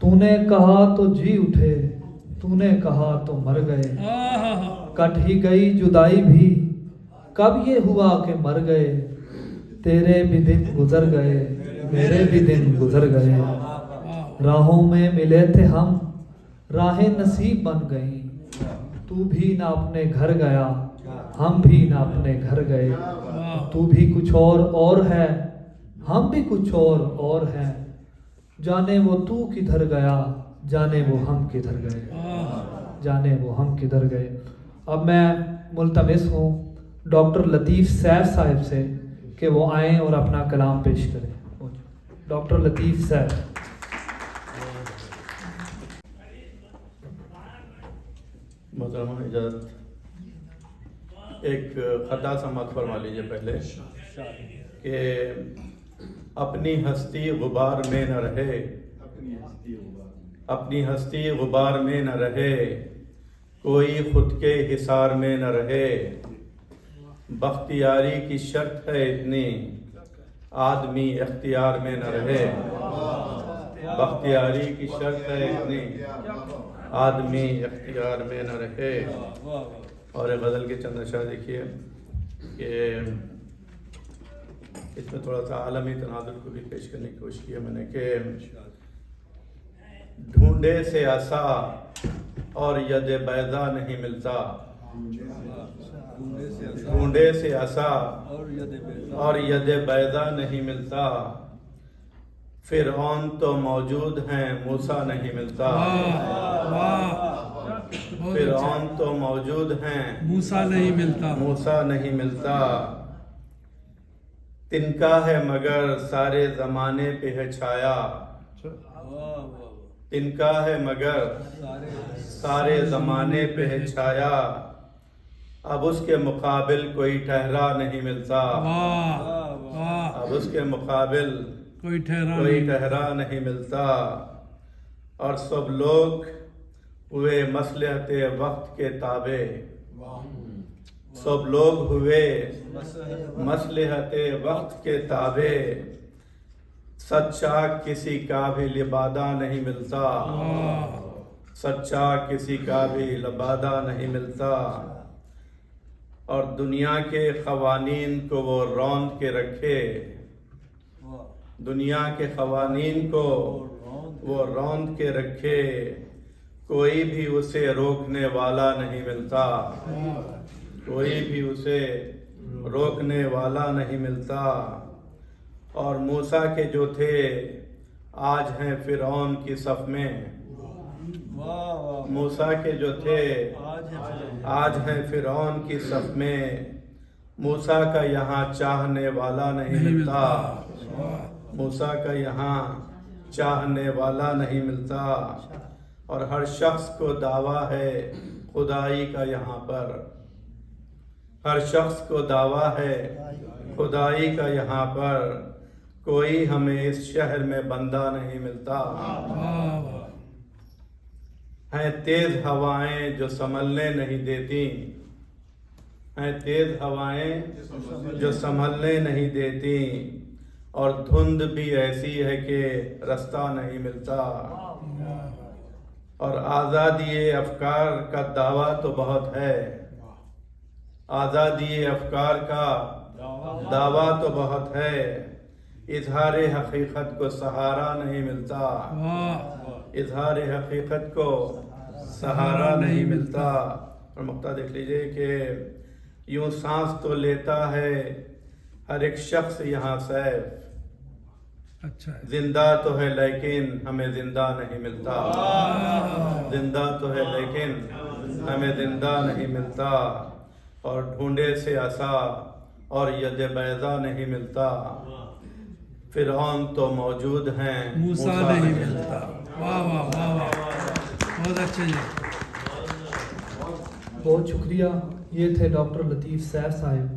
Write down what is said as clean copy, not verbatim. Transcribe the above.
تو نے کہا تو جی اٹھے، تو نے کہا تو مر گئے، کٹ ہی گئی جدائی بھی، کب یہ ہوا کہ مر گئے، تیرے بھی دن گزر گئے، میرے بھی دن گزر گئے، راہوں میں ملے تھے ہم، راہیں نصیب بن گئیں، تو بھی نہ اپنے گھر گیا، ہم بھی نہ اپنے گھر گئے، تو بھی کچھ اور ہے، ہم بھی کچھ اور ہیں، جانے وہ تو کدھر گیا، جانے وہ ہم کدھر گئے، جانے وہ ہم کدھر گئے۔ اب میں ملتمس ہوں ڈاکٹر لطیف سیف صاحب سے کہ وہ آئیں اور اپنا کلام پیش کریں۔ ڈاکٹر لطیف سیف۔ محترمہ اجازت، ایک خطا سماعت فرما لیجیے پہلے کہ اپنی ہستی غبار میں نہ رہے، اپنی ہستی غبار میں نہ رہے، کوئی خود کے حصار میں نہ رہے، بختیاری کی شرط ہے اتنی، آدمی اختیار میں نہ رہے، بختیاری کی شرط ہے اتنی، آدمی اختیار میں نہ رہے۔ اور ایک غزل کے چند اشعار دیکھیے کہ اس میں تھوڑا سا عالمی تناظر کو بھی پیش کرنے کی کوشش کی ہے میں نے کہ ڈھونڈے سے عصا اور ید بیضا نہیں ملتا، ڈھونڈے سے عصا اور ید بیضا نہیں ملتا، فرعون تو موجود ہیں موسیٰ نہیں ملتا، فرعون تو موجود ہیں موسیٰ نہیں ملتا، موسیٰ نہیں ملتا، تنکا ہے مگر سارے زمانے پہ ہے چھایا، تنکا ہے مگر سارے زمانے پہ ہے چھایا، اب اس کے مقابل کوئی ٹھہرا نہیں ملتا، اب اس کے مقابل کوئی ٹھہرا نہیں ملتا، اور سب لوگ ہوئے مصلحت وقت کے تابع، سب لوگ ہوئے مصلحت وقت کے تابع، سچا کسی کا بھی لبادہ نہیں ملتا، سچا کسی کا بھی لبادہ نہیں ملتا، اور دنیا کے قوانین کو وہ روند کے رکھے، دنیا کے قوانین کو وہ روند کے رکھے، کوئی بھی اسے روکنے والا نہیں ملتا، کوئی بھی اسے روکنے والا نہیں ملتا، اور موسیٰ کے جو تھے آج ہیں فرعون کی صف میں، موسیٰ کے جو تھے آج ہیں فرعون کی صف میں، موسیٰ کا یہاں چاہنے والا نہیں ملتا، موسیٰ کا یہاں چاہنے والا نہیں ملتا، اور ہر شخص کو دعویٰ ہے خدائی کا یہاں پر، ہر شخص کو دعویٰ ہے خدائی کا یہاں پر، کوئی ہمیں اس شہر میں بندہ نہیں ملتا، ہیں تیز ہوائیں جو سنبھلنے نہیں دیتی، ہیں تیز ہوائیں جو سنبھلنے نہیں دیتی، اور دھند بھی ایسی ہے کہ رستہ نہیں ملتا، اور آزادی افکار کا دعویٰ تو بہت ہے، آزادی افکار کا دعویٰ تو بہت ہے، اظہار حقیقت کو سہارا نہیں ملتا، اظہار حقیقت کو سہارا نہیں ملتا، اور مقطع دیکھ لیجئے کہ یوں سانس تو لیتا ہے ہر ایک شخص یہاں سیف، زندہ تو ہے لیکن ہمیں زندہ نہیں ملتا، زندہ تو ہے لیکن ہمیں زندہ نہیں ملتا، اور ڈھونڈے سے عصا اور ید بیضا نہیں ملتا، فرعون تو موجود ہیں موسیٰ نہیں ملتا۔ واہ واہ واہ واہ، بہت اچھا جی، بہت شکریہ۔ یہ تھے ڈاکٹر لطیف سیف صاحب۔